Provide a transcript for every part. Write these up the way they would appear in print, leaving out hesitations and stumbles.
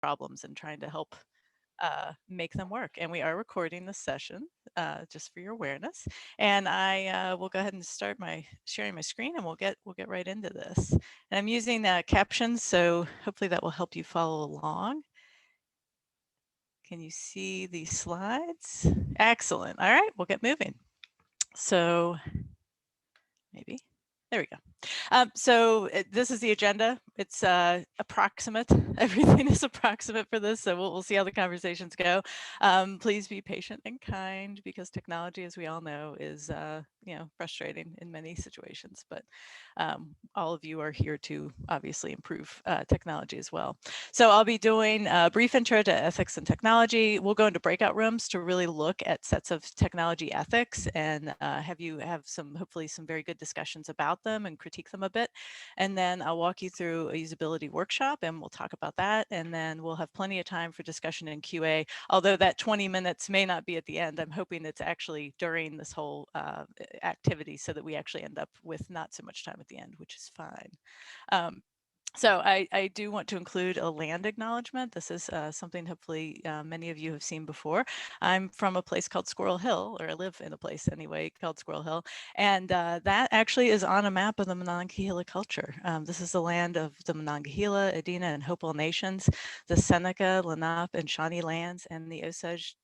problems and trying to help make them work. And we are recording this session just for your awareness. And I will go ahead and start my sharing my screen, and we'll get right into this. And I'm using captions, so hopefully that will help you follow along. Can you see the slides? Excellent. All right, we'll get moving. So maybe. There we go. This is the agenda. It's approximate. Everything is approximate for this, so we'll see how the conversations go. Please be patient and kind, because technology, as we all know, is frustrating in many situations. But all of you are here to obviously improve technology as well. So I'll be doing a brief intro to ethics and technology. We'll go into breakout rooms to really look at sets of technology ethics and have hopefully some very good discussions about them and critique them a bit. And then I'll walk you through a usability workshop, and we'll talk about that. And then we'll have plenty of time for discussion and QA. Although that 20 minutes may not be at the end, I'm hoping it's actually during this whole activity, so that we actually end up with not so much time at the end, which is fine. So I do want to include a land acknowledgement. This is something hopefully many of you have seen before. I'm from a place called Squirrel Hill, or I live in a place anyway called Squirrel Hill, and that actually is on a map of the Monongahela culture. This is the land of the Monongahela, Adena, and Hopewell nations, the Seneca, Lenape, and Shawnee lands, and the Osage,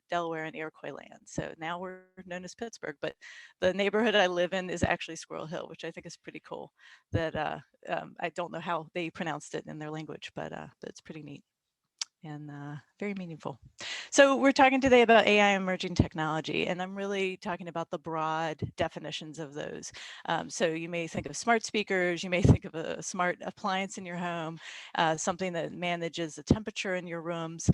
Delaware, and Iroquois land. So now we're known as Pittsburgh, but the neighborhood I live in is actually Squirrel Hill, which I think is pretty cool. That I don't know how they pronounced it in their language, but it's pretty neat and very meaningful. So we're talking today about AI emerging technology, and I'm really talking about the broad definitions of those. So you may think of smart speakers, you may think of a smart appliance in your home, something that manages the temperature in your rooms,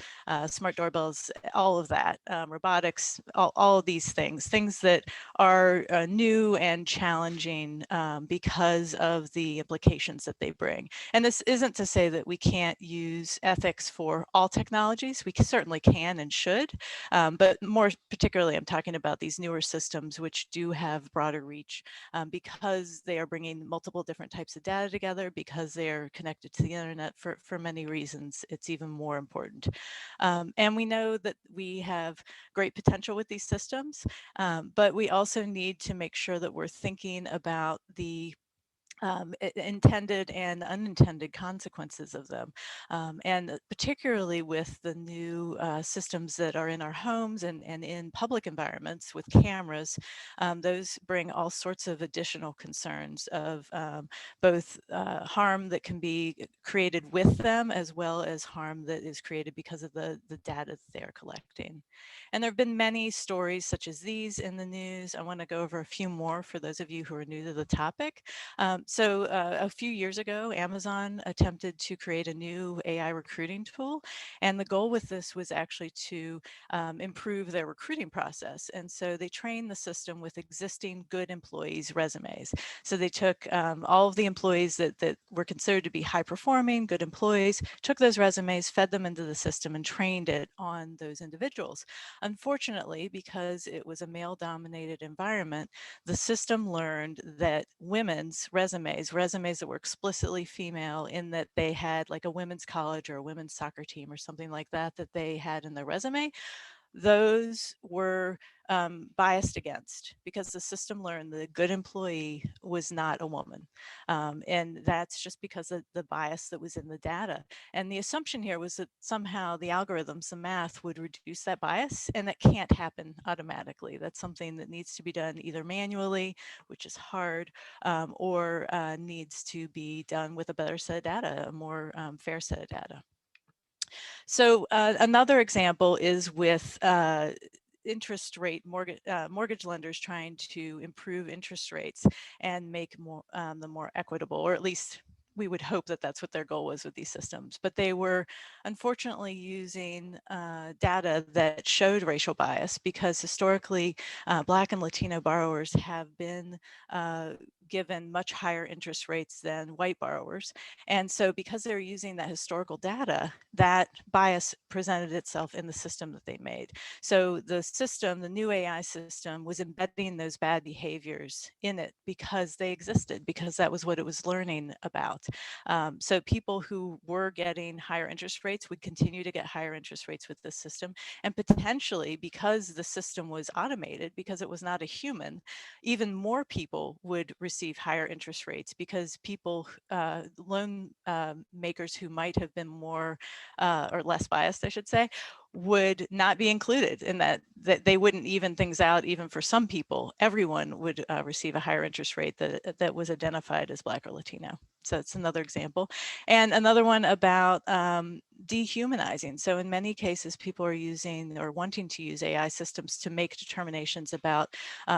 smart doorbells, all of that, robotics, all of these things that are new and challenging because of the implications that they bring. And this isn't to say that we can't use ethics for all technologies. We certainly can and should, but more particularly, I'm talking about these newer systems which do have broader reach because they are bringing multiple different types of data together, because they are connected to the internet for many reasons. It's even more important. And we know that we have great potential with these systems, but we also need to make sure that we're thinking about the intended and unintended consequences of them. And particularly with the new systems that are in our homes and in public environments with cameras, those bring all sorts of additional concerns of both harm that can be created with them, as well as harm that is created because of the data that they're collecting. And there have been many stories such as these in the news. I want to go over a few more for those of you who are new to the topic. A few years ago, Amazon attempted to create a new AI recruiting tool, and the goal with this was actually to improve their recruiting process. And so they trained the system with existing good employees' resumes. So they took all of the employees that were considered to be high performing, good employees, took those resumes, fed them into the system, and trained it on those individuals. Unfortunately, because it was a male-dominated environment, the system learned that women's resumes that were explicitly female, in that they had like a women's college or a women's soccer team or something like that they had in their resume, those were biased against, because the system learned the good employee was not a woman. And that's just because of the bias that was in the data. And the assumption here was that somehow the algorithms, the math, would reduce that bias, and that can't happen automatically. That's something that needs to be done either manually, which is hard, or needs to be done with a better set of data, a more fair set of data. So another example is with interest rate mortgage lenders trying to improve interest rates and make them more equitable, or at least we would hope that that's what their goal was with these systems. But they were unfortunately using data that showed racial bias, because historically Black and Latino borrowers have been given much higher interest rates than white borrowers. And so because they're using that historical data, that bias presented itself in the system that they made. So the system, the new AI system, was embedding those bad behaviors in it because they existed, because that was what it was learning about. So people who were getting higher interest rates would continue to get higher interest rates with this system. And potentially, because the system was automated, because it was not a human, even more people would receive higher interest rates because people, loan makers who might have been more or less biased, I should say, would not be included in that they wouldn't even things out. Even for some people, everyone would receive a higher interest rate that was identified as Black or Latino. So it's another example. And another one about dehumanizing. So in many cases, people are using or wanting to use AI systems to make determinations about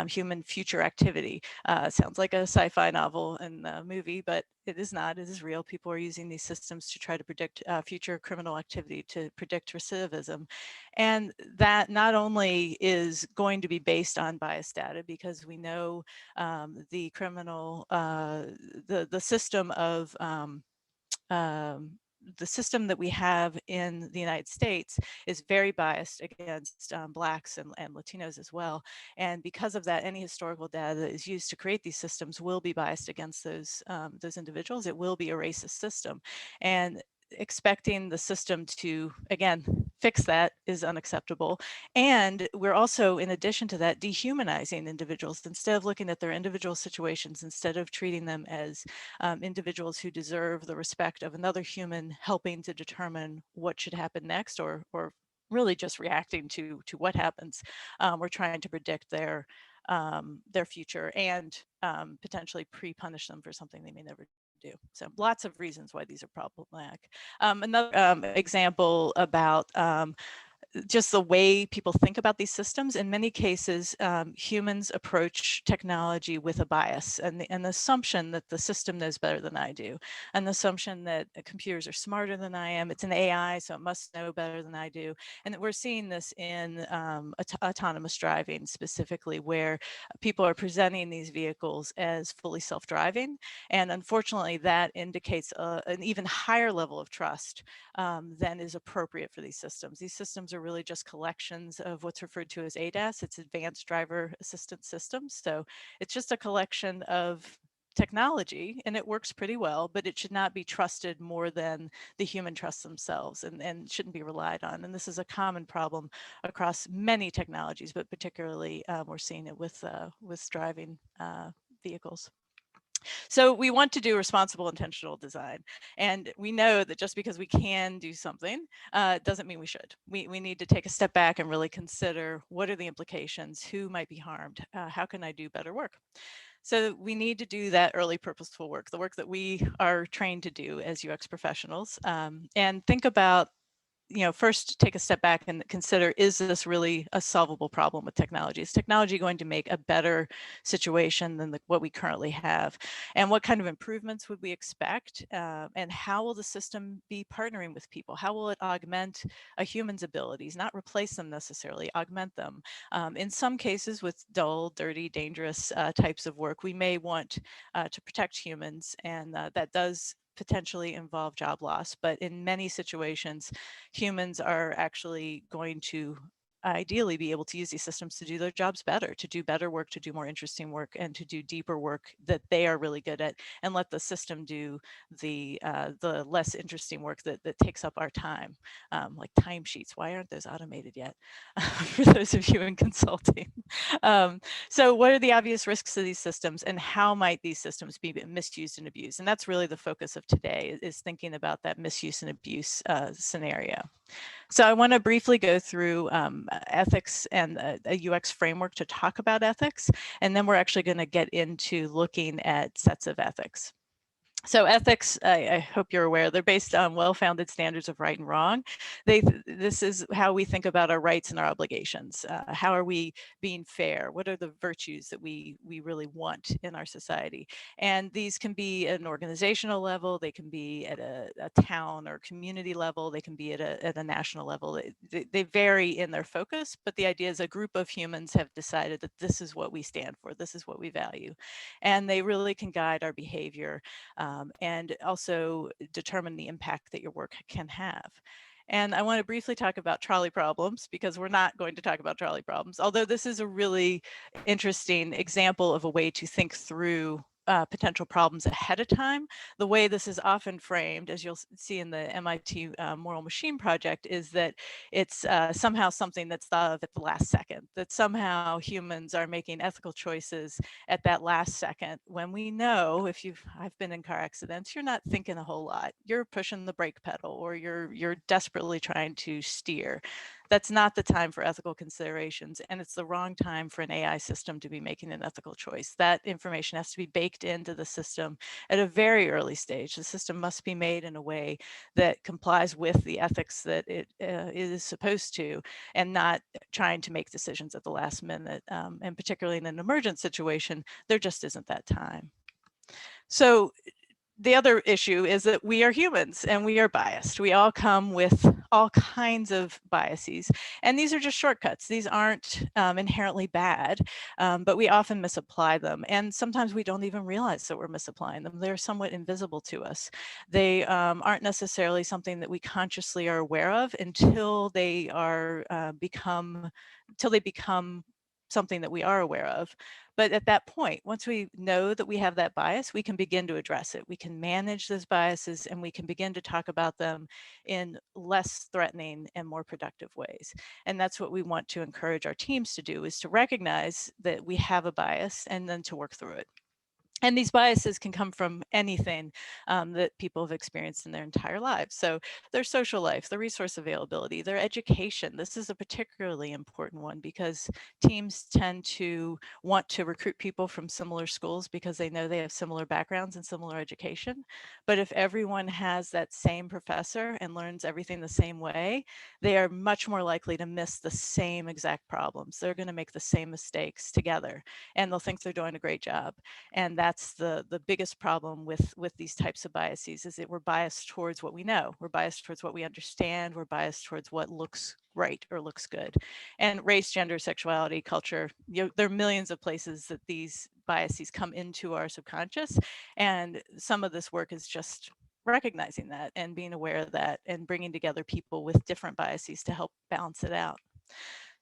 human future activity. Sounds like a sci-fi novel and movie, but it is not. It is real. People are using these systems to try to predict future criminal activity, to predict recidivism. And that not only is going to be based on biased data, because we know the criminal, the system of the system that we have in the United States is very biased against Blacks and Latinos as well. And because of that, any historical data that is used to create these systems will be biased against those individuals. It will be a racist system. And expecting the system to, again, fix that is unacceptable. And we're also, in addition to that, dehumanizing individuals. Instead of looking at their individual situations, instead of treating them as individuals who deserve the respect of another human helping to determine what should happen next, or really just reacting to what happens. We're trying to predict their future and potentially pre-punish them for something they may never do. So lots of reasons why these are problematic. Another example about just the way people think about these systems. In many cases, humans approach technology with a bias and the assumption that the system knows better than I do, and the assumption that computers are smarter than I am. It's an AI, so it must know better than I do. And we're seeing this in autonomous driving specifically, where people are presenting these vehicles as fully self-driving. And unfortunately, that indicates an even higher level of trust than is appropriate for these systems. These systems are really just collections of what's referred to as ADAS. It's Advanced Driver Assistance Systems. So it's just a collection of technology, and it works pretty well, but it should not be trusted more than the human trusts themselves, and shouldn't be relied on. And this is a common problem across many technologies, but particularly we're seeing it with driving vehicles. So we want to do responsible intentional design. And we know that just because we can do something doesn't mean we should. We need to take a step back and really consider what are the implications, who might be harmed, how can I do better work? So we need to do that early purposeful work, the work that we are trained to do as UX professionals, and think about, first take a step back and consider, is this really a solvable problem with technology? Is technology going to make a better situation than what we currently have? And what kind of improvements would we expect? And how will the system be partnering with people? How will it augment a human's abilities, not replace them necessarily, augment them? In some cases, with dull, dirty, dangerous types of work, we may want to protect humans, and that does potentially involve job loss. But in many situations, humans are actually going to ideally be able to use these systems to do their jobs better, to do better work, to do more interesting work, and to do deeper work that they are really good at, and let the system do the less interesting work that takes up our time, like timesheets. Why aren't those automated yet? For those of you in consulting. So what are the obvious risks to these systems, and how might these systems be misused and abused? And that's really the focus of today, is thinking about that misuse and abuse scenario. So I want to briefly go through ethics and a UX framework to talk about ethics, and then we're actually going to get into looking at sets of ethics. So ethics, I hope you're aware, they're based on well-founded standards of right and wrong. This is how we think about our rights and our obligations. How are we being fair? What are the virtues that we really want in our society? And these can be at an organizational level, they can be at a town or community level, they can be at a national level. They vary in their focus, but the idea is a group of humans have decided that this is what we stand for, this is what we value. And they really can guide our behavior and also determine the impact that your work can have. And I want to briefly talk about trolley problems because we're not going to talk about trolley problems, although this is a really interesting example of a way to think through potential problems ahead of time. The way this is often framed, as you'll see in the MIT Moral Machine Project, is that it's somehow something that's thought of at the last second, that somehow humans are making ethical choices at that last second, when we know, if I've been in car accidents, you're not thinking a whole lot. You're pushing the brake pedal or you're desperately trying to steer. That's not the time for ethical considerations, and it's the wrong time for an AI system to be making an ethical choice. That information has to be baked into the system at a very early stage. The system must be made in a way that complies with the ethics that it is supposed to, and not trying to make decisions at the last minute. And particularly in an emergent situation, there just isn't that time. So the other issue is that we are humans and we are biased. We all come with all kinds of biases, and these are just shortcuts. These aren't inherently bad, but we often misapply them, and sometimes we don't even realize that we're misapplying them. They're somewhat invisible to us. They aren't necessarily something that we consciously are aware of until they are become something that we are aware of. But at that point, once we know that we have that bias, we can begin to address it. We can manage those biases and we can begin to talk about them in less threatening and more productive ways. And that's what we want to encourage our teams to do, is to recognize that we have a bias and then to work through it. And these biases can come from anything that people have experienced in their entire lives. So their social life, their resource availability, their education. This is a particularly important one because teams tend to want to recruit people from similar schools because they know they have similar backgrounds and similar education. But if everyone has that same professor and learns everything the same way, they are much more likely to miss the same exact problems. They're going to make the same mistakes together, and they'll think they're doing a great job. And that's the biggest problem with these types of biases, is that we're biased towards what we know. We're biased towards what we understand. We're biased towards what looks right or looks good. And race, gender, sexuality, culture, there are millions of places that these biases come into our subconscious. And some of this work is just recognizing that and being aware of that and bringing together people with different biases to help balance it out.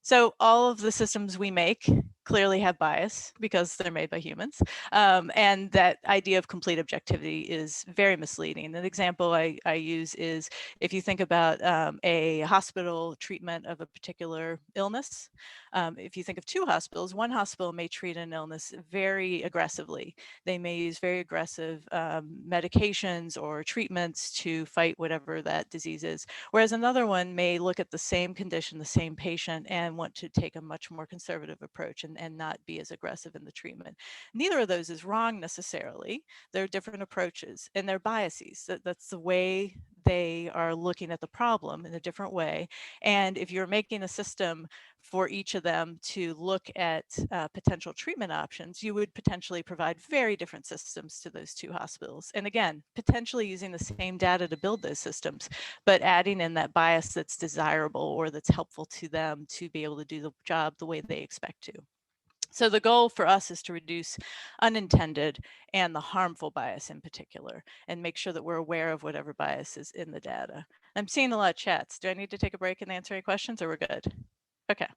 So all of the systems we make clearly have bias because they're made by humans. And that idea of complete objectivity is very misleading. An example I use is if you think about a hospital treatment of a particular illness. If you think of two hospitals, one hospital may treat an illness very aggressively. They may use very aggressive medications or treatments to fight whatever that disease is. Whereas another one may look at the same condition, the same patient, and want to take a much more conservative approach and not be as aggressive in the treatment. Neither of those is wrong necessarily. They're different approaches and they're biases. That's the way they are looking at the problem in a different way. And if you're making a system for each of them to look at potential treatment options, you would potentially provide very different systems to those two hospitals. And again, potentially using the same data to build those systems, but adding in that bias that's desirable or that's helpful to them to be able to do the job the way they expect to. So the goal for us is to reduce unintended and the harmful bias in particular, and make sure that we're aware of whatever bias is in the data. I'm seeing a lot of chats. Do I need to take a break and answer any questions, or we're good? Okay.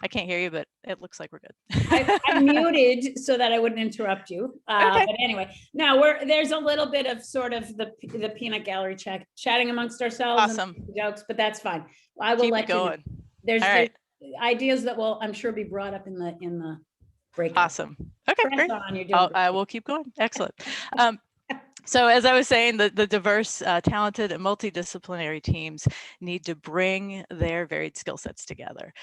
I can't hear you, but it looks like we're good. I muted so that I wouldn't interrupt you. Okay. But anyway, now there's a little bit of sort of the peanut gallery chatting amongst ourselves. Awesome. And jokes, but that's fine. I will Keep let it going. you know. There's ideas that will, I'm sure, be brought up in the breakout. Awesome. Okay, Press great. on, you're doing I will keep going. Excellent. So as I was saying, the diverse, talented, and multidisciplinary teams need to bring their varied skill sets together,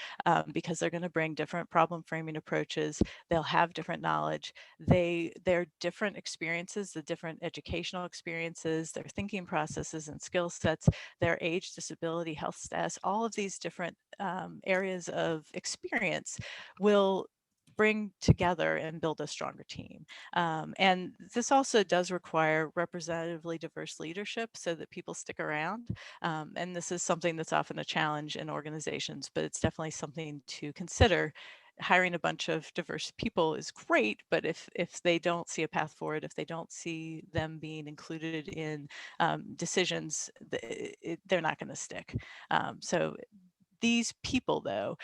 because they're going to bring different problem framing approaches. They'll have different knowledge. Their different experiences, the different educational experiences, their thinking processes and skill sets, their age, disability, health status, all of these different areas of experience will bring together and build a stronger team. And this also does require representatively diverse leadership so that people stick around. And this is something that's often a challenge in organizations, but it's definitely something to consider. Hiring a bunch of diverse people is great, but if they don't see a path forward, if they don't see them being included in decisions, they're not going to stick. So these people, though,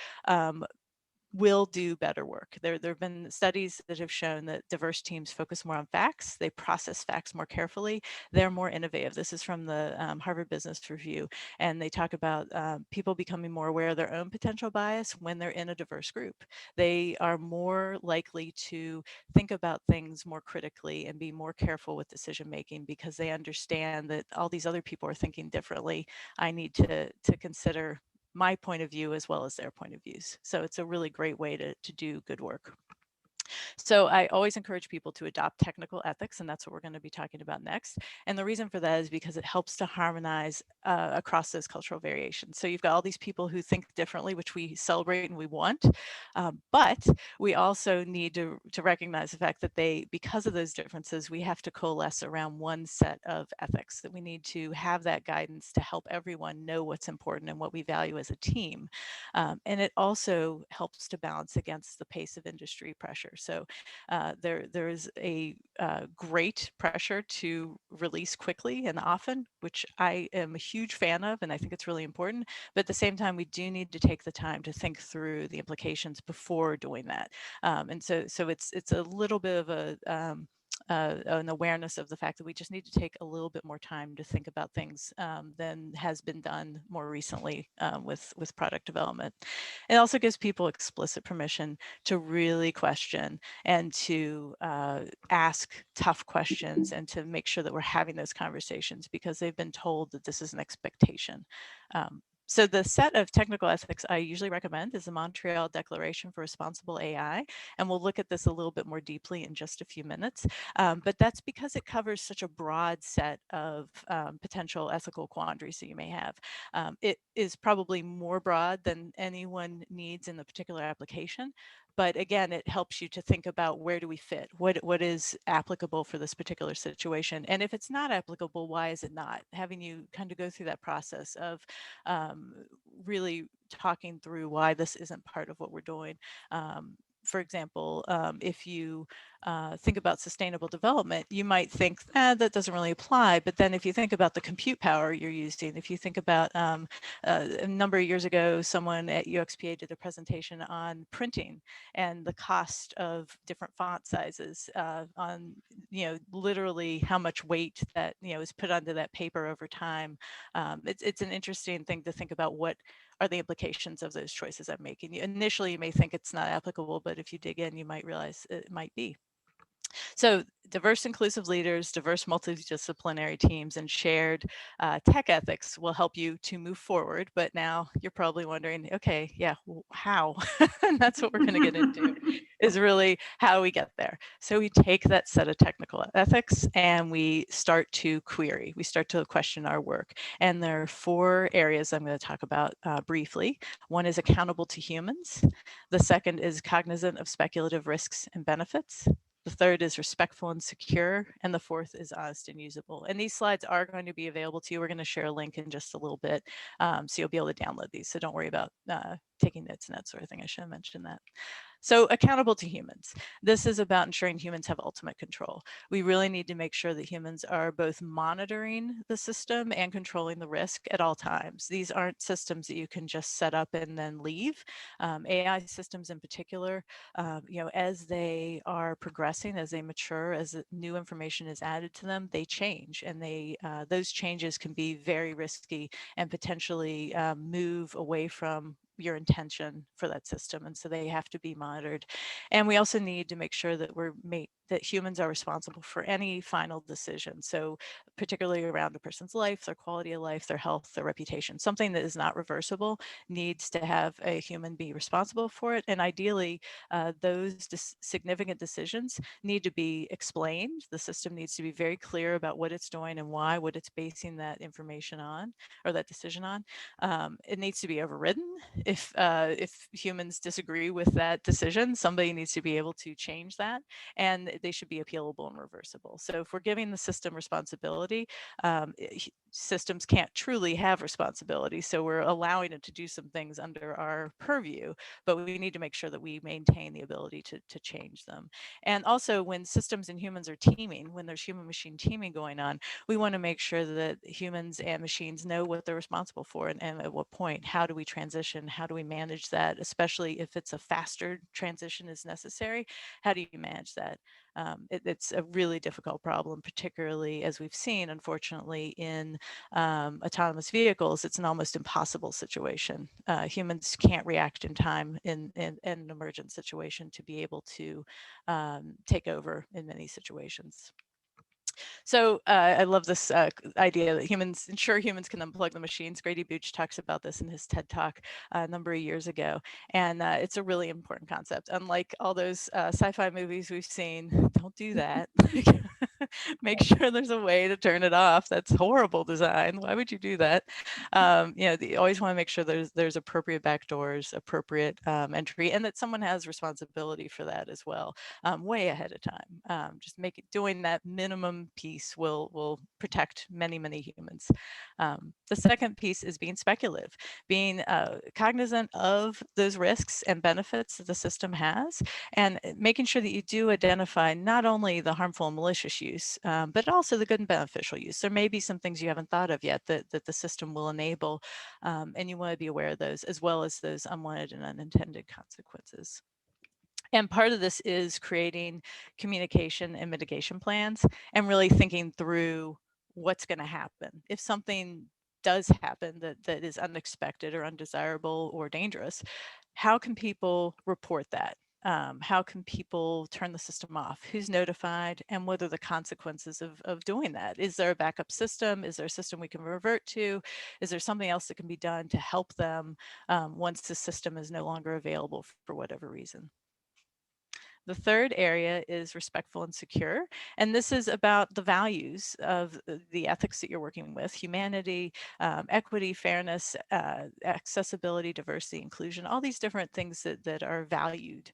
will do better work. There have been studies that have shown that diverse teams focus more on facts, they process facts more carefully, they're more innovative. This is from the Harvard Business Review, and they talk about people becoming more aware of their own potential bias when they're in a diverse group. They are more likely to think about things more critically and be more careful with decision making because they understand that all these other people are thinking differently. I need to consider my point of view as well as their point of views. So it's a really great way to do good work. So I always encourage people to adopt technical ethics, and that's what we're going to be talking about next. And the reason for that is because it helps to harmonize across those cultural variations. So you've got all these people who think differently, which we celebrate and we want, but we also need to recognize the fact that because of those differences, we have to coalesce around one set of ethics, that we need to have that guidance to help everyone know what's important and what we value as a team. And it also helps to balance against the pace of industry pressure. So there is a great pressure to release quickly and often, which I am a huge fan of, and I think it's really important. But at the same time, we do need to take the time to think through the implications before doing that. And so it's a little bit of an awareness of the fact that we just need to take a little bit more time to think about things than has been done more recently with product development. It also gives people explicit permission to really question and to ask tough questions and to make sure that we're having those conversations because they've been told that this is an expectation. So the set of technical ethics I usually recommend is the Montreal Declaration for Responsible AI, and we'll look at this a little bit more deeply in just a few minutes. But that's because it covers such a broad set of potential ethical quandaries that you may have. It is probably more broad than anyone needs in the particular application. But again, it helps you to think about where do we fit? What is applicable for this particular situation? And if it's not applicable, why is it not? Having you kind of go through that process of really talking through why this isn't part of what we're doing. For example, if you think about sustainable development, you might think that doesn't really apply. But then if you think about the compute power you're using, if you think about a number of years ago, someone at UXPA did a presentation on printing and the cost of different font sizes on, literally how much weight that, is put onto that paper over time. It's an interesting thing to think about what are the implications of those choices I'm making. Initially, you may think it's not applicable, but if you dig in, you might realize it might be. So diverse inclusive leaders, diverse multidisciplinary teams, and shared tech ethics will help you to move forward. But now you're probably wondering, okay, yeah, how? And that's what we're going to get into is really how we get there. So we take that set of technical ethics and we start to query. We start to question our work. And there are 4 areas I'm going to talk about briefly. One is accountable to humans. The second is cognizant of speculative risks and benefits. The third is respectful and secure. And the fourth is honest and usable. And these slides are going to be available to you. We're going to share a link in just a little bit. So you'll be able to download these. So don't worry about taking notes and that sort of thing. I should have mentioned that. So accountable to humans. This is about ensuring humans have ultimate control. We really need to make sure that humans are both monitoring the system and controlling the risk at all times. These aren't systems that you can just set up and then leave. AI systems in particular, as they are progressing, as they mature, as new information is added to them, they change, and those changes can be very risky and potentially move away from your intention for that system, and so they have to be monitored. And we also need to make sure that that humans are responsible for any final decision. So particularly around a person's life, their quality of life, their health, their reputation, something that is not reversible needs to have a human be responsible for it. And ideally, those significant decisions need to be explained. The system needs to be very clear about what it's doing and why, what it's basing that information on or that decision on. It needs to be overridden. If humans disagree with that decision, somebody needs to be able to change that, and they should be appealable and reversible. So if we're giving the system responsibility, systems can't truly have responsibility. So we're allowing it to do some things under our purview, but we need to make sure that we maintain the ability to change them. And also when systems and humans are teaming, when there's human machine teaming going on, we want to make sure that humans and machines know what they're responsible for and at what point. How do we transition? How do we manage that? Especially if it's a faster transition is necessary, how do you manage that? It's a really difficult problem, particularly as we've seen, unfortunately, in autonomous vehicles. It's an almost impossible situation. Humans can't react in time in an emergent situation to be able to take over in many situations. So I love this idea that humans can unplug the machines. Grady Booch talks about this in his TED Talk a number of years ago, and it's a really important concept. Unlike all those sci-fi movies we've seen, don't do that. Make sure there's a way to turn it off. That's horrible design. Why would you do that? You always want to make sure there's appropriate backdoors, appropriate entry, and that someone has responsibility for that as well, way ahead of time. Just doing that minimum piece will protect many humans. The second piece is being speculative, being cognizant of those risks and benefits that the system has, and making sure that you do identify not only the harmful and malicious use, but also the good and beneficial use. There may be some things you haven't thought of yet that the system will enable, and you want to be aware of those, as well as those unwanted and unintended consequences. And part of this is creating communication and mitigation plans and really thinking through what's going to happen. If something does happen that is unexpected or undesirable or dangerous, how can people report that? How can people turn the system off? Who's notified? And what are the consequences of doing that? Is there a backup system? Is there a system we can revert to? Is there something else that can be done to help them once the system is no longer available for whatever reason? The third area is respectful and secure. And this is about the values of the ethics that you're working with: humanity, equity, fairness, accessibility, diversity, inclusion, all these different things that are valued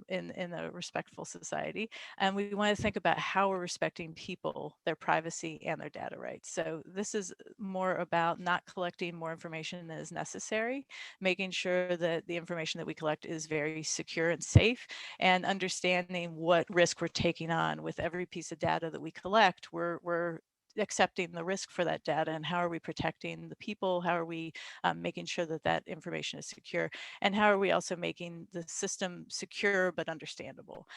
in a respectful society. And we want to think about how we're respecting people, their privacy, and their data rights. So this is more about not collecting more information than is necessary, making sure that the information that we collect is very secure and safe, and understanding what risk we're taking on. With every piece of data that we collect, we're accepting the risk for that data, and how are we protecting the people? How are we making sure that that information is secure? And how are we also making the system secure but understandable?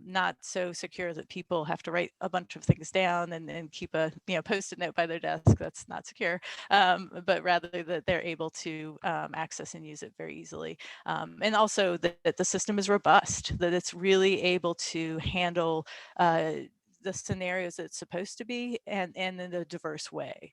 Not so secure that people have to write a bunch of things down and keep a post-it note by their desk. That's not secure, but rather that they're able to access and use it very easily. And also that the system is robust, that it's really able to handle the scenarios that it's supposed to be, and in a diverse way.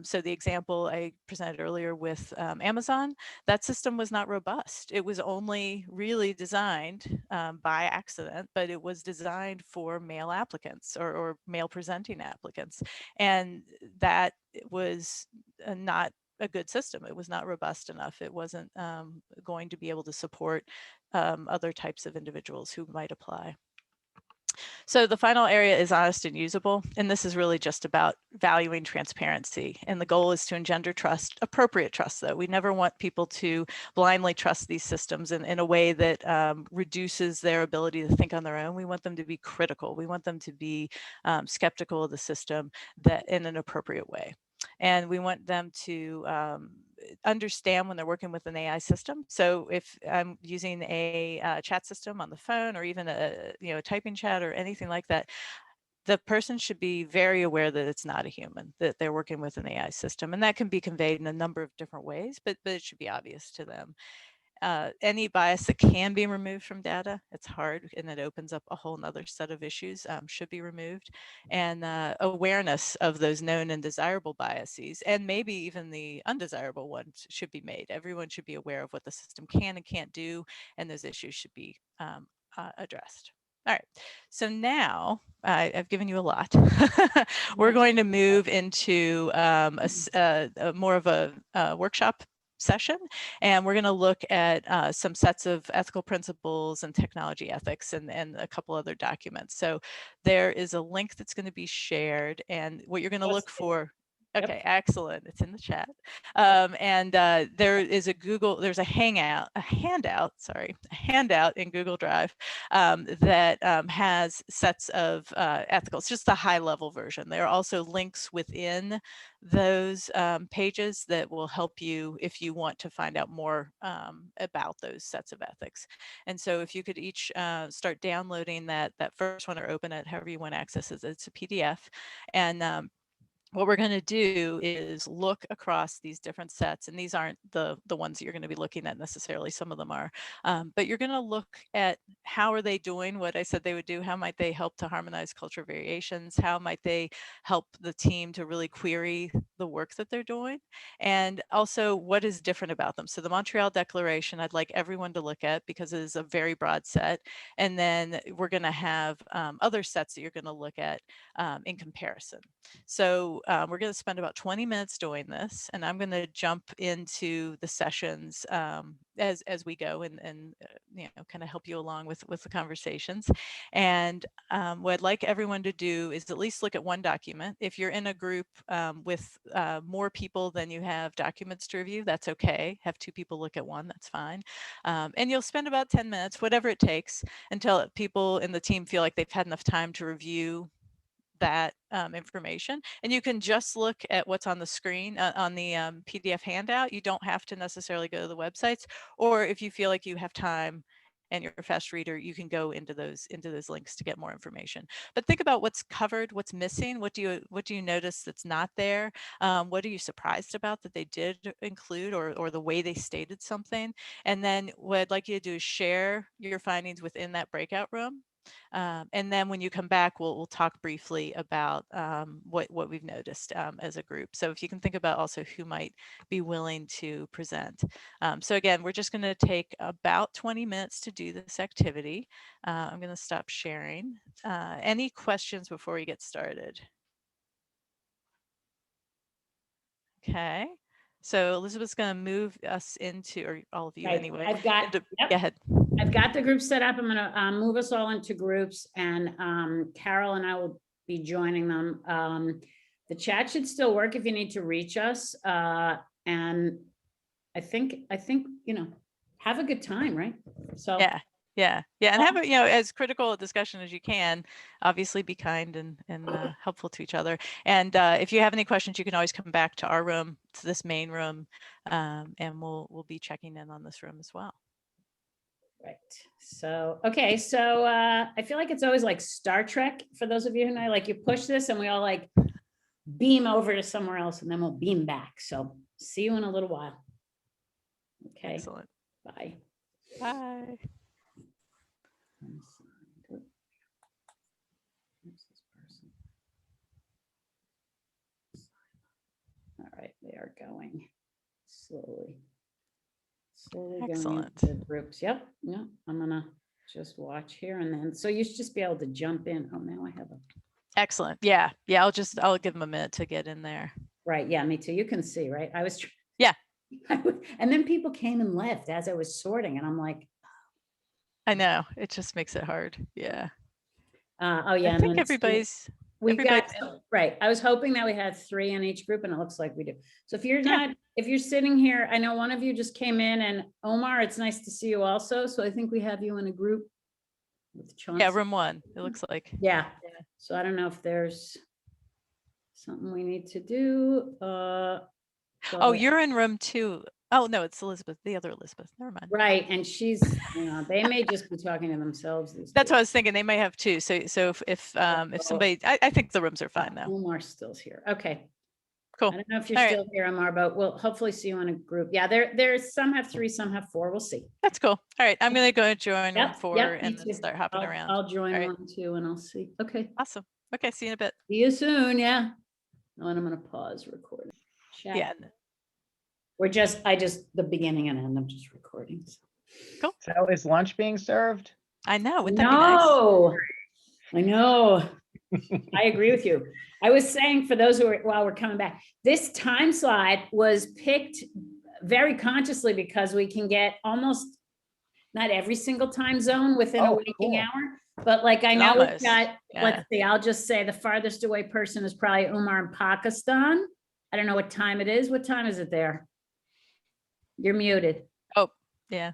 So the example I presented earlier with Amazon, that system was not robust. It was only really designed by accident, but it was designed for male applicants or male presenting applicants. And that was not a good system. It was not robust enough. It wasn't going to be able to support other types of individuals who might apply. So the final area is honest and usable. And this is really just about valuing transparency. And the goal is to engender trust, appropriate trust though. We never want people to blindly trust these systems in a way that reduces their ability to think on their own. We want them to be critical. We want them to be skeptical of the system that in an appropriate way. And we want them to understand when they're working with an AI system. So if I'm using a chat system on the phone, or even a typing chat or anything like that, the person should be very aware that it's not a human, that they're working with an AI system. And that can be conveyed in a number of different ways, but it should be obvious to them. Any bias that can be removed from data, it's hard, and it opens up a whole nother set of issues, should be removed. And awareness of those known and desirable biases, and maybe even the undesirable ones, should be made. Everyone should be aware of what the system can and can't do, and those issues should be addressed. All right, so now I've given you a lot. We're going to move into more of a workshop session, and we're going to look at some sets of ethical principles and technology ethics, and a couple other documents. So there is a link that's going to be shared, and what you're going to look for. Okay, excellent. It's in the chat. And there is there's a handout in Google Drive that has sets of ethical. It's just a high level version. There are also links within those pages that will help you if you want to find out more about those sets of ethics. And so if you could each start downloading that first one, or open it, however you want to access it. It's a PDF. And what we're going to do is look across these different sets, and these aren't the ones that you're going to be looking at necessarily. Some of them are, but you're going to look at how are they doing what I said they would do. How might they help to harmonize cultural variations? How might they help the team to really query the work that they're doing? And also, what is different about them? So the Montreal Declaration, I'd like everyone to look at, because it is a very broad set. And then we're going to have other sets that you're going to look at in comparison. So we're going to spend about 20 minutes doing this, and I'm going to jump into the sessions as we go, and kind of help you along with the conversations. And what I'd like everyone to do is at least look at one document. If you're in a group with more people than you have documents to review, that's okay. Have 2 people look at one, that's fine. And you'll spend about 10 minutes, whatever it takes, until people in the team feel like they've had enough time to review that information. And you can just look at what's on the screen on the PDF handout. You don't have to necessarily go to the websites, or if you feel like you have time and you're a fast reader, you can go into those links to get more information. But think about what's covered, what's missing, what do you notice that's not there, what are you surprised about that they did include, or the way they stated something. And then what I'd like you to do is share your findings within that breakout room. And then when you come back, we'll talk briefly about what we've noticed as a group. So if you can think about also who might be willing to present. So again, we're just going to take about 20 minutes to do this activity. I'm going to stop sharing. Any questions before we get started? Okay. So Elizabeth's going to move us into, or all of you anyway. I've got, Go ahead. I've got the group set up. I'm going to move us all into groups, and Carol and I will be joining them. The chat should still work if you need to reach us. And I think, have a good time, right? So yeah. And have a, as critical a discussion as you can. Obviously be kind and helpful to each other. And if you have any questions, you can always come back to our room, to this main room, and we'll be checking in on this room as well. Right. So, okay. So I feel like it's always like Star Trek, for those of you who know, like you push this and we all like beam over to somewhere else, and then we'll beam back. So see you in a little while. Okay. Excellent. Bye. Bye. All right, they are going slowly Excellent. going into groups. Yep. I'm gonna just watch here, and then so you should just be able to jump in. Oh, now I have a. Excellent. Yeah. I'll give them a minute to get in there. Right. Yeah, me too. You can see, right? I was. Yeah. And then people came and left as I was sorting, and I'm like, I know, it just makes it hard. Yeah. Oh yeah. I think everybody's. Right. I was hoping that we had 3 in each group, and it looks like we do. So if you're not, if you're sitting here, I know one of you just came in, and Omar, it's nice to see you also. So I think we have you in a group with Chauncey. Yeah, room 1, it looks like. Yeah. So I don't know if there's something we need to do. Oh, you're in room 2. Oh, no, it's Elizabeth, the other Elizabeth. Never mind. Right. And she's, they may just be talking to themselves. That's what I was thinking. They may have 2. So if somebody, I think the rooms are fine now. Omar still's here. Okay. Cool. I don't know if you're All right. still here, Amar, but we'll hopefully see you in a group. Yeah, there's some have 3, some have 4. We'll see. That's cool. All right. I'm going to go join room Yep, 4 yep, me and then too. start hopping I'll, around. I'll join All right. 1 too, and I'll see. Okay, Awesome. Okay. See you in a bit. see you soon. Yeah. Oh, and I'm gonna pause recording. Chat. Yeah. The beginning and end, I'm just recording. So. So is lunch being served? I know. Wouldn't that be nice? No, I know. I agree with you. I was saying for those who are, while we're coming back, this time slot was picked very consciously because we can get almost not every single time zone within a Oh, waking cool. hour. But like I know we've Almost, got, yeah. let's see, I'll just say the farthest away person is probably Umar in Pakistan. I don't know what time it is. What time is it there? You're muted. Oh, yeah.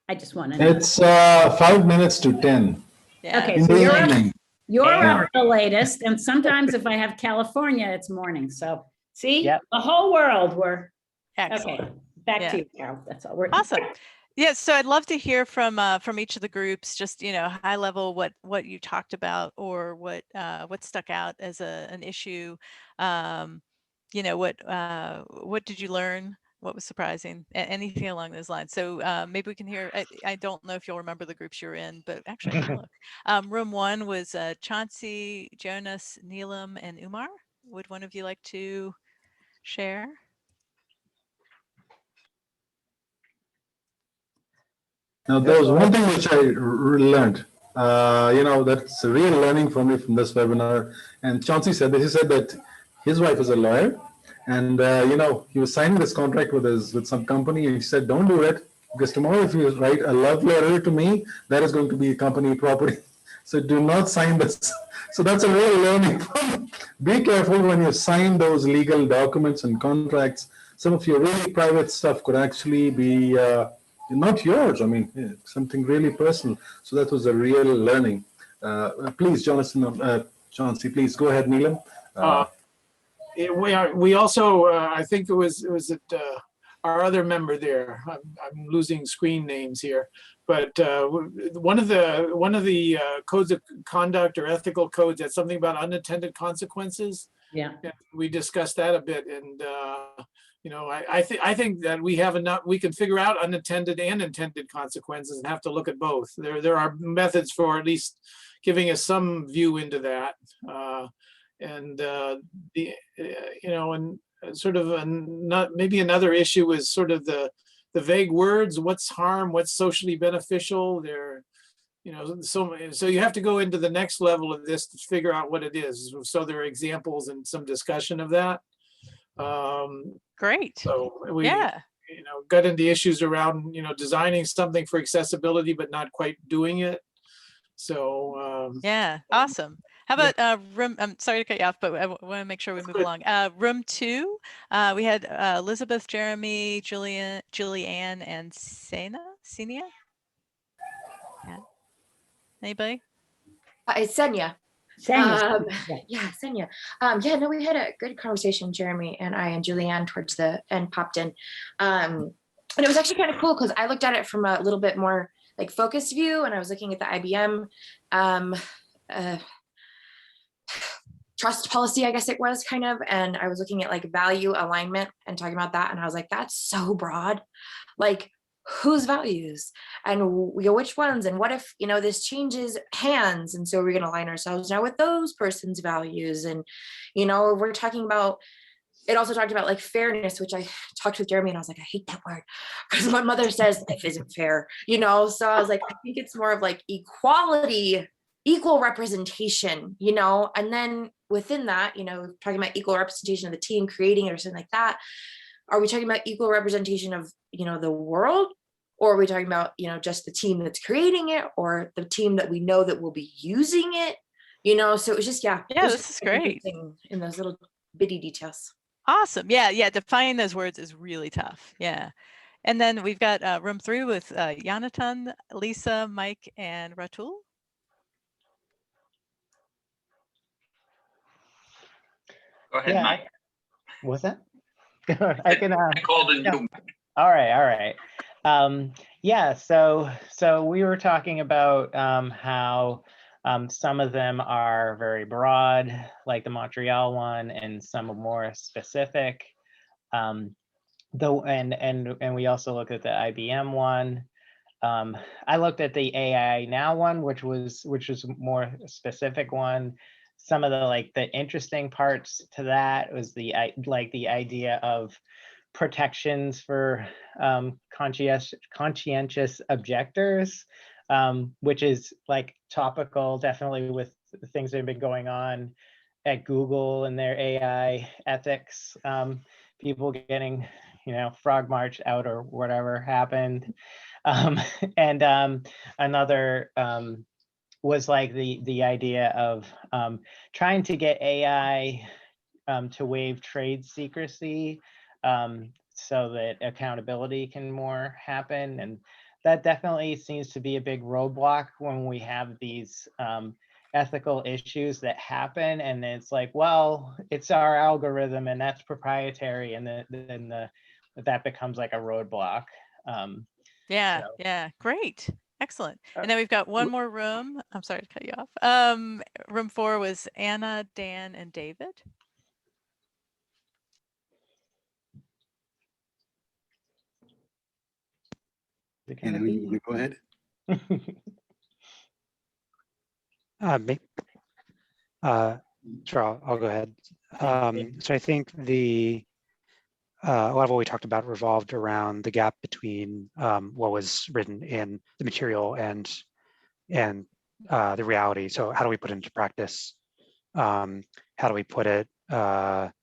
I just want to know. It's 5 minutes to 10 Yeah. Okay, in so the you're up. evening. You're Yeah. up the latest, and sometimes if I have California, it's morning. So see, Yep. the whole world we're Excellent. okay. Back Yeah. to you, Carol. That's all. We're Awesome. Yeah, so I'd love to hear from each of the groups, just high level what you talked about or what stuck out as an issue. What did you learn? What was surprising? Anything along those lines. So maybe we can hear. I don't know if you'll remember the groups you're in, but actually, I can look. Room 1 was Chauncey, Jonas, Neelam, and Umar. Would one of you like to share? Now, there was one thing which I learned. That's a real learning for me from this webinar. And Chauncey said that he said that his wife is a lawyer, and he was signing this contract with some company, and he said, "Don't do it, because tomorrow if you write a love letter to me, that is going to be company property. So do not sign this." So that's a real learning. Be careful when you sign those legal documents and contracts. Some of your really private stuff could actually be not yours. I mean, something really personal. So that was a real learning. Please, Chauncey, please go ahead, Neelam. We also, I think it was our other member there. I'm losing screen names here, but one of the codes of conduct or ethical codes had something about unintended consequences. Yeah. And we discussed that a bit, and I think that we have enough. We can figure out unintended and intended consequences, and have to look at both. There are methods for at least giving us some view into that. And sort of maybe another issue is sort of the vague words. What's harm? What's socially beneficial? So you have to go into the next level of this to figure out what it is. So there are examples and some discussion of that. Great. So we Yeah. got into issues around designing something for accessibility but not quite doing it. So Yeah, awesome. How about room? I'm sorry to cut you off, but I want to make sure we move along. Room 2, we had Elizabeth, Jeremy, Julianne, and Senia. Yeah. Anybody? It's Senya. Sanya. Yeah, Senya. No, we had a good conversation, Jeremy and I and Julianne towards the end popped in. And it was actually kind of cool because I looked at it from a little bit more like focused view, and I was looking at the IBM trust policy, I guess it was kind of, and I was looking at like value alignment and talking about that, and I was like, that's so broad. Like, whose values and which ones, and what if this changes hands, and so we're going to align ourselves now with those person's values. And we're talking about, it also talked about like fairness, which I talked with Jeremy and I was like, I hate that word because my mother says life isn't fair, so I was like, I think it's more of like equality, equal representation, and then within that, talking about equal representation of the team, creating it or something like that. Are we talking about equal representation of, the world? Or are we talking about, just the team that's creating it, or the team that we know that will be using it? So it was just, Yeah, this is great. In those little bitty details. Awesome. Yeah. Defining those words is really tough. Yeah. And then we've got room 3 with Jonathan, Lisa, Mike, and Ratul. Go ahead, Yeah. Mike. What's that? I can. I called a new. All right. Yeah. So we were talking about how Some of them are very broad, like the Montreal one, and some are more specific. Though, and we also looked at the IBM one. I looked at the AI Now one, which was more specific one. Some of the interesting parts to that was the idea of protections for conscientious objectors, which is topical definitely with the things that have been going on at Google and their AI ethics. People getting frog marched out or whatever happened. And another was the idea of trying to get AI to waive trade secrecy so that accountability can more happen. And that definitely seems to be a big roadblock when we have these ethical issues that happen. And it's well, it's our algorithm and that's proprietary. And then that becomes a roadblock. Yeah, So- yeah, great. Excellent. And then we've got one more room. I'm sorry to cut you off. Room 4 was Anna, Dan, and David. Anna, you want to go ahead? Me? Sure, I'll go ahead. So I think a lot of what we talked about revolved around the gap between what was written in the material and the reality. So how do we put it into practice? How do we put it into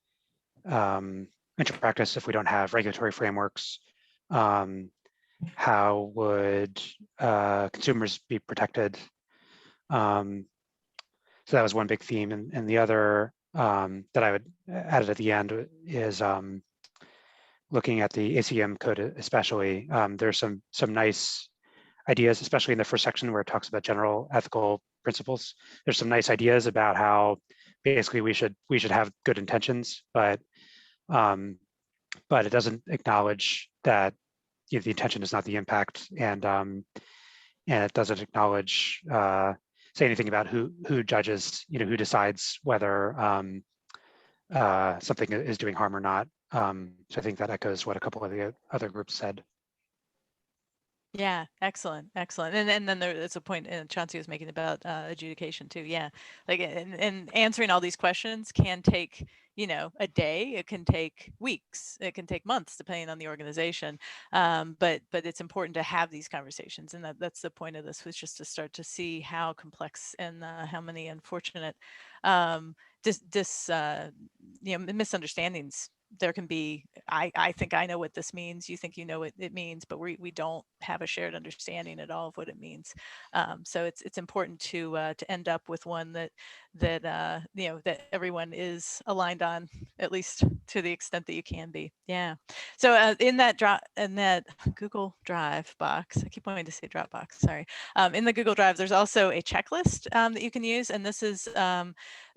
practice if we don't have regulatory frameworks? How would consumers be protected? So that was one big theme. And the other that I would add at the end is looking at the ACM code especially. There's some nice ideas, especially in the first section where it talks about general ethical principles. There's some nice ideas about how basically we should have good intentions, but it doesn't acknowledge that the intention is not the impact, and it doesn't acknowledge say anything about who judges, who decides whether something is doing harm or not. So I think that echoes what a couple of the other groups said. Yeah, excellent, excellent. And then there's a point Chauncey was making about adjudication too. Yeah, and answering all these questions can take a day. It can take weeks. It can take months, depending on the organization. But it's important to have these conversations, and that's the point of this, was just to start to see how complex and how many unfortunate misunderstandings there can be. I think I know what this means. You think you know what it means, but we don't have a shared understanding at all of what it means. So it's important to end up with one that everyone is aligned on, at least to the extent that you can be. Yeah. So in that Google Drive box, I keep wanting to say Dropbox. Sorry. In the Google Drive, there's also a checklist that you can use, and this is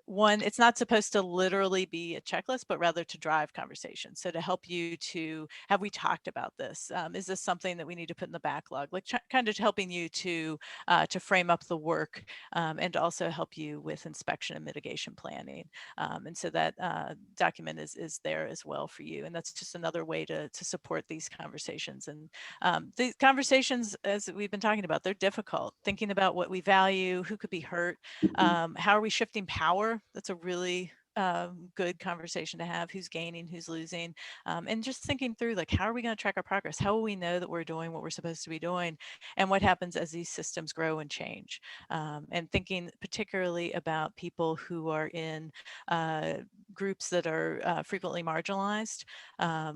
one, it's not supposed to literally be a checklist, but rather to drive conversation. So to help you to, have we talked about this? Is this something that we need to put in the backlog? Kind of helping you to frame up the work, and also help you with inspection and mitigation planning. And so that document is there as well for you. And that's just another way to support these conversations. And these conversations, as we've been talking about, they're difficult. Thinking about what we value, who could be hurt, how are we shifting power? That's a really good conversation to have. Who's gaining, who's losing, and just thinking through, how are we going to track our progress? How will we know that we're doing what we're supposed to be doing? And what happens as these systems grow and change? And thinking particularly about people who are in groups that are frequently marginalized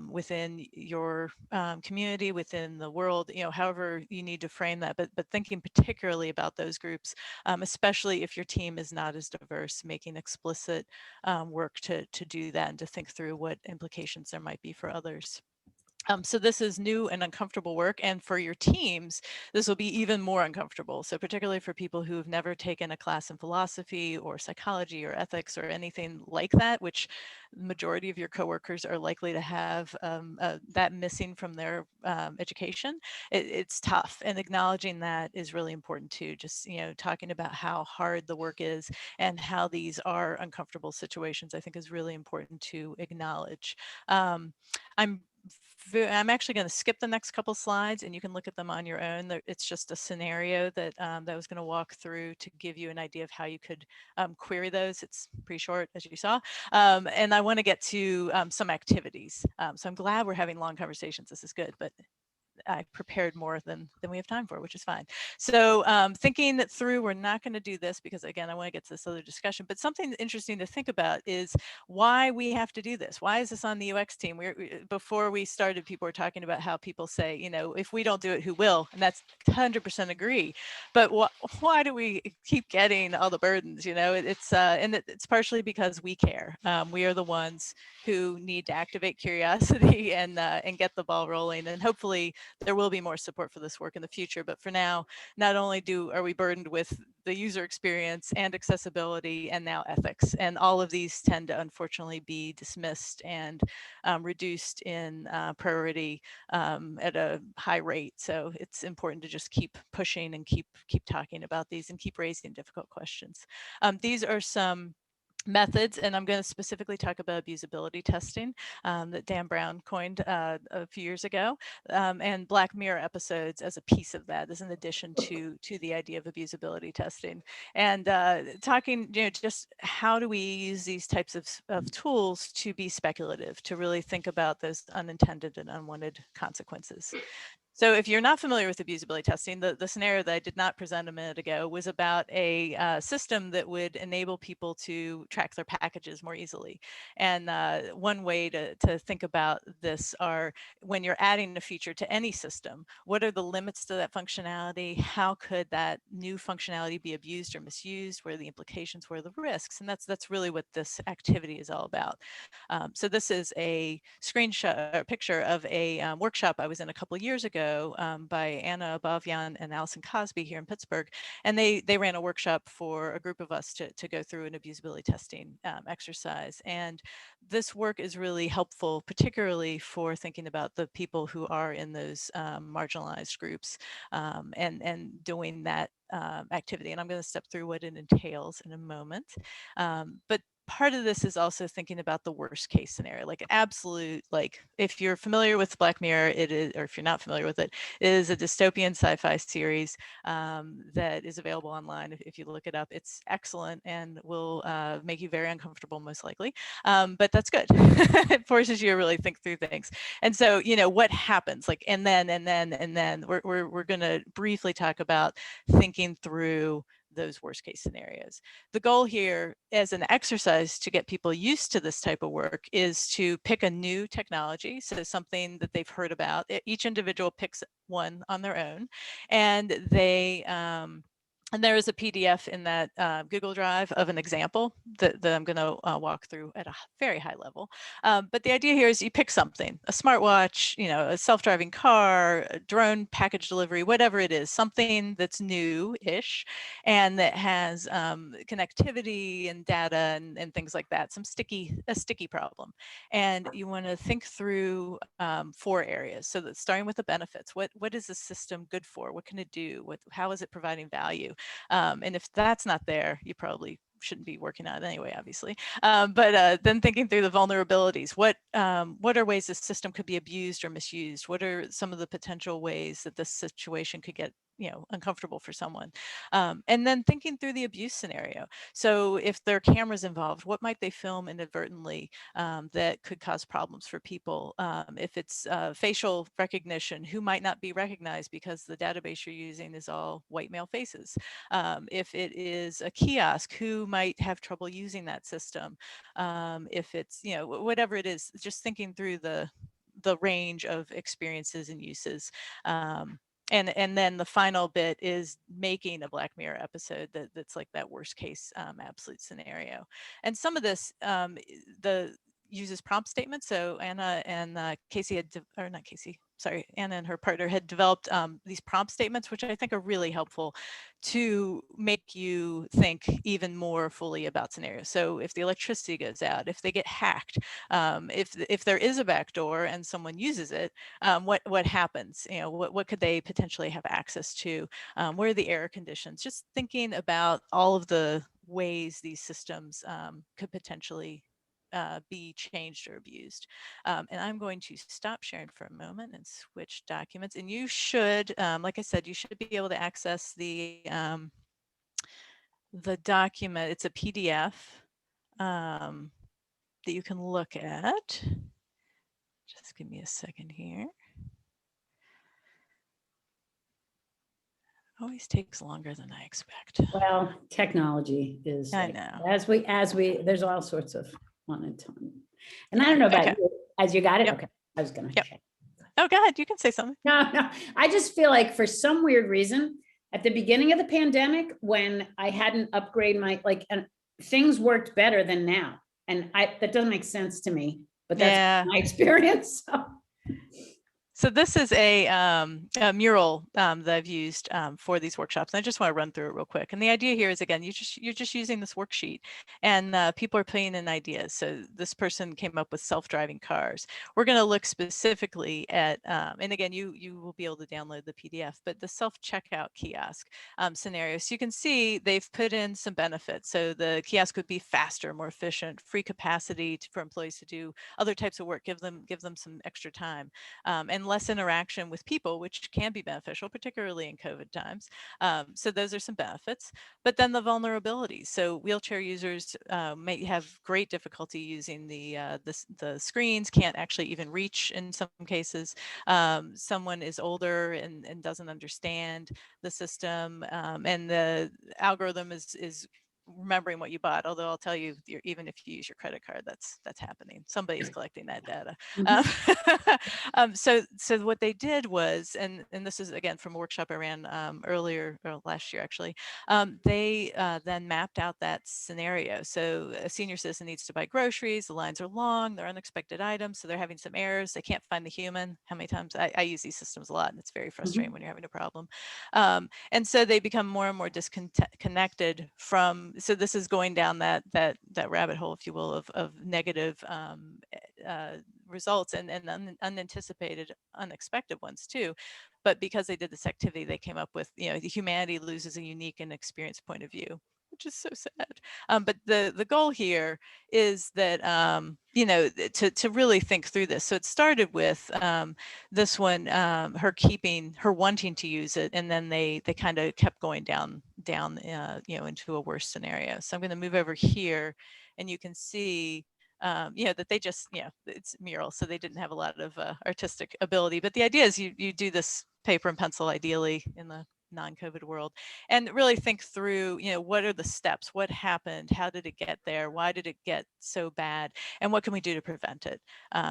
within your community, within the world, however you need to frame that, but thinking particularly about those groups, especially if your team is not as diverse, making explicit work to do that and to think through what implications there might be for others. So this is new and uncomfortable work, and for your teams, this will be even more uncomfortable. So particularly for people who have never taken a class in philosophy or psychology or ethics or anything like that, which the majority of your coworkers are likely to have that missing from their education, it's tough. And acknowledging that is really important too. Just, talking about how hard the work is and how these are uncomfortable situations, I think is really important to acknowledge. I'm actually going to skip the next couple slides, and you can look at them on your own. It's just a scenario that I was going to walk through to give you an idea of how you could query those. It's pretty short, as you saw. And I want to get to some activities. So I'm glad we're having long conversations. This is good, but I prepared more than we have time for, which is fine. So thinking that through, we're not going to do this because, again, I want to get to this other discussion, but something interesting to think about is why we have to do this. Why is this on the UX team? Before we started, people were talking about how people say, if we don't do it, who will? And that's 100% agree. But why do we keep getting all the burdens? It's partially because we care. We are the ones who need to activate curiosity and get the ball rolling, and hopefully there will be more support for this work in the future. But for now, not only are we burdened with the user experience and accessibility and now ethics, and all of these tend to unfortunately be dismissed and reduced in priority at a high rate. So it's important to just keep pushing and keep talking about these and keep raising difficult questions. These are some methods, and I'm going to specifically talk about abusability testing that Dan Brown coined a few years ago, and Black Mirror episodes as a piece of that, as an addition to the idea of abusability testing. And talking, just how do we use these types of tools to be speculative, to really think about those unintended and unwanted consequences. So if you're not familiar with abusability testing, the scenario that I did not present a minute ago was about a system that would enable people to track their packages more easily. And one way to think about this are when you're adding a feature to any system, what are the limits to that functionality? How could that new functionality be abused or misused? What are the implications? What are the risks? And that's really what this activity is all about. So this is a screenshot or picture of a workshop I was in a couple of years ago by Anna Abovyan and Allison Cosby here in Pittsburgh. And they ran a workshop for a group of us to go through an abusability testing exercise. And this work is really helpful, particularly for thinking about the people who are in those marginalized groups and doing that activity. And I'm going to step through what it entails in a moment. But part of this is also thinking about the worst case scenario, like absolute, like if you're familiar with Black Mirror, it is, or if you're not familiar with it, it is a dystopian sci-fi series that is available online. If you look it up, it's excellent and will make you very uncomfortable, most likely. But that's good. It forces you to really think through things. And so, what happens, like, and then we're going to briefly talk about thinking through those worst case scenarios. The goal here as an exercise to get people used to this type of work is to pick a new technology, so something that they've heard about. Each individual picks one on their own, and and there is a PDF in that Google Drive of an example that I'm going to walk through at a very high level. But the idea here is you pick something, a smartwatch, a self-driving car, a drone package delivery, whatever it is, something that's new-ish and that has connectivity and data and things like that, a sticky problem. And you want to think through 4 areas. So that's starting with the benefits. What is the system good for? What can it do? How is it providing value? And if that's not there, you probably shouldn't be working on it anyway, obviously. But then thinking through the vulnerabilities, what are ways the system could be abused or misused? What are some of the potential ways that this situation could get uncomfortable for someone? And then thinking through the abuse scenario. So if there are cameras involved, what might they film inadvertently that could cause problems for people? If it's facial recognition, who might not be recognized because the database you're using is all white male faces? If it is a kiosk, who might have trouble using that system? If it's, whatever it is, just thinking through the range of experiences and uses. And then the final bit is making a Black Mirror episode that's like that worst case absolute scenario. And some of this, uses prompt statements. So Anna and Casey had, or not Casey, sorry, Anna and her partner had developed these prompt statements, which I think are really helpful to make you think even more fully about scenarios. So if the electricity goes out, if they get hacked, if there is a backdoor and someone uses it, what happens? You know, what could they potentially have access to? What are the error conditions? Just thinking about all of the ways these systems could potentially be changed or abused. And I'm going to stop sharing for a moment and switch documents. And you should, like I said, you should be able to access the document. It's a PDF that you can look at. Just give me a second here. Always takes longer than I expect. Well, technology is, I like, know. as we, there's all sorts of one at a time. And I don't know about Okay. you, as you got it? Yep. Okay, I was gonna Yep. check. Oh, go ahead. You can say something. No, I just feel like for some weird reason, at the beginning of the pandemic, when I hadn't upgraded my, and things worked better than now. And that doesn't make sense to me, but that's my experience. So this is a mural that I've used for these workshops. And I just want to run through it real quick. And the idea here is, again, you're just using this worksheet, and people are putting in ideas. So this person came up with self-driving cars. We're going to look specifically at, and again, you will be able to download the PDF, but the self-checkout kiosk scenario. So you can see they've put in some benefits. So the kiosk would be faster, more efficient, free capacity for employees to do other types of work, give them some extra time. And less interaction with people, which can be beneficial, particularly in COVID times. So those are some benefits. But then the vulnerabilities. So wheelchair users may have great difficulty using the screens, can't actually even reach in some cases. Someone is older and doesn't understand the system, and the algorithm is remembering what you bought. Although I'll tell you, even if you use your credit card, that's happening. Somebody's collecting that data. So what they did was, and this is again from a workshop I ran earlier, or last year actually, they then mapped out that scenario. So a senior citizen needs to buy groceries, the lines are long, they're unexpected items, so they're having some errors, they can't find the human. How many times I use these systems a lot, and it's very frustrating when you're having a problem. And so they become more and more disconnected from, so this is going down that rabbit hole, if you will, of negative results and unanticipated, unexpected ones too. But because they did this activity, they came up with, the humanity loses a unique and experienced point of view, which is so sad. But the goal here is that, to really think through this. So it started with this one, her wanting to use it, and then they kind of kept going down, into a worse scenario. So I'm going to move over here, and you can see, that they just, it's mural, so they didn't have a lot of artistic ability. But the idea is you do this paper and pencil, ideally in the non-COVID world, and really think through, what are the steps, what happened, how did it get there, why did it get so bad, and what can we do to prevent it,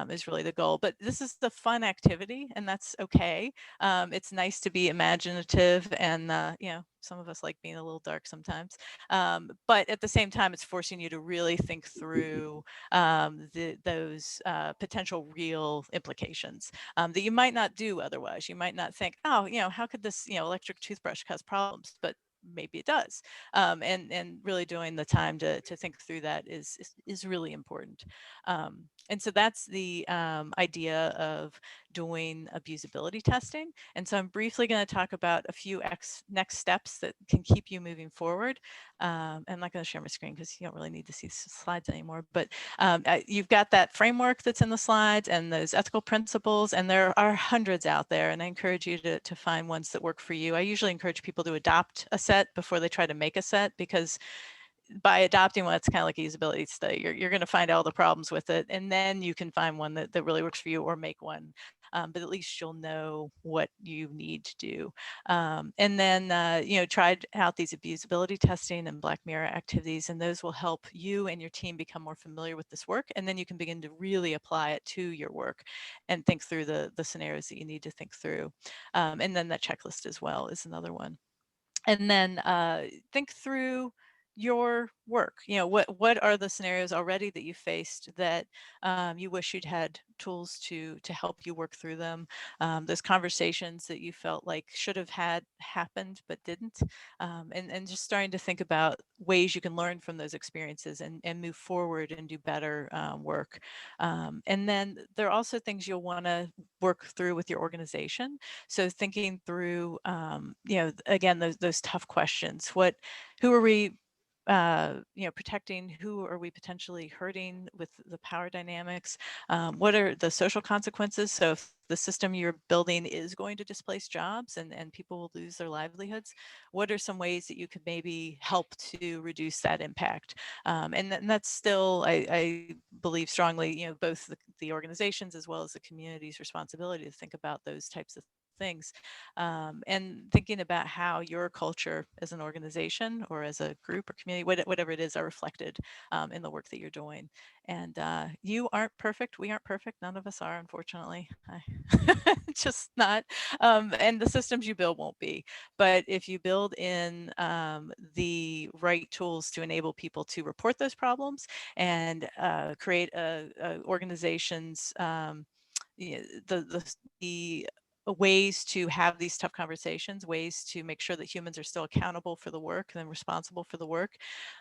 is really the goal. But this is the fun activity, and that's okay. It's nice to be imaginative, and some of us like being a little dark sometimes, but at the same time, it's forcing you to really think through those potential real implications that you might not do otherwise. You might not think, oh, how could this electric toothbrush cause problems? But maybe it does, and really doing the time to think through that is really important. And so that's the idea of doing abusability testing. And so I'm briefly going to talk about a few next steps that can keep you moving forward. I'm not going to share my screen because you don't really need to see slides anymore, but you've got that framework that's in the slides and those ethical principles, and there are hundreds out there, and I encourage you to find ones that work for you. I usually encourage people to adopt a set before they try to make a set, because by adopting one, it's kind of like a usability study. You're going to find all the problems with it, and then you can find one that really works for you, or make one. But at least you'll know what you need to do. And then, try out these abusability testing and Black Mirror activities, and those will help you and your team become more familiar with this work. And then you can begin to really apply it to your work and think through the scenarios that you need to think through. And then that checklist as well is another one. And then think through your work. You know, what are the scenarios already that you faced that you wish you'd had tools to help you work through them? Those conversations that you felt like should have had happened but didn't, and just starting to think about ways you can learn from those experiences and move forward and do better work. And then there are also things you'll want to work through with your organization. So thinking through, you know, again, those tough questions. Who are we, you know, protecting? Who are we potentially hurting with the power dynamics? What are the social consequences? So if the system you're building is going to displace jobs and people will lose their livelihoods, what are some ways that you could maybe help to reduce that impact? And that's still, I believe strongly, you know, both the organizations as well as the community's responsibility to think about those types of things, and thinking about how your culture as an organization or as a group or community, whatever it is, are reflected in the work that you're doing. And you aren't perfect. We aren't perfect. None of us are, unfortunately. Just not. And the systems you build won't be. But if you build in the right tools to enable people to report those problems and create organizations, the ways to have these tough conversations, ways to make sure that humans are still accountable for the work and responsible for the work,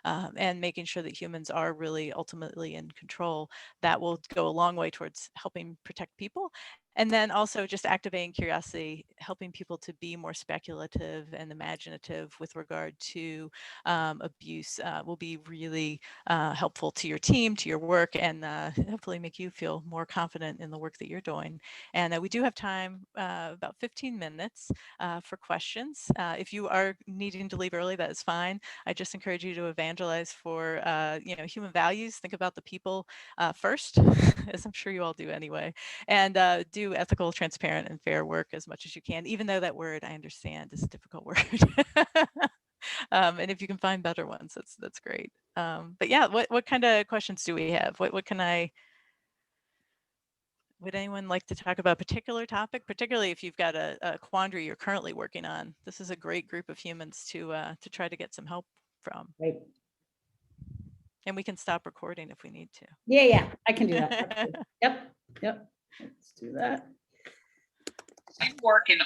and making sure that humans are really ultimately in control, that will go a long way towards helping protect people. And then also just activating curiosity, helping people to be more speculative and imaginative with regard to abuse, will be really helpful to your team, to your work, and hopefully make you feel more confident in the work that you're doing. And we do have time, about 15 minutes for questions. If you are needing to leave early, that is fine. I just encourage you to evangelize for you know, human values. Think about the people first, as I'm sure you all do anyway, and do ethical, transparent, and fair work as much as you can, even though that word, I understand, is a difficult word. And if you can find better ones, that's great. But yeah, what kind of questions do we have? What can I? Would anyone like to talk about a particular topic, particularly if you've got a quandary you're currently working on? This is a great group of humans to try to get some help from. Right. And we can stop recording if we need to. Yeah, I can do that. Yep. Let's do that. I work in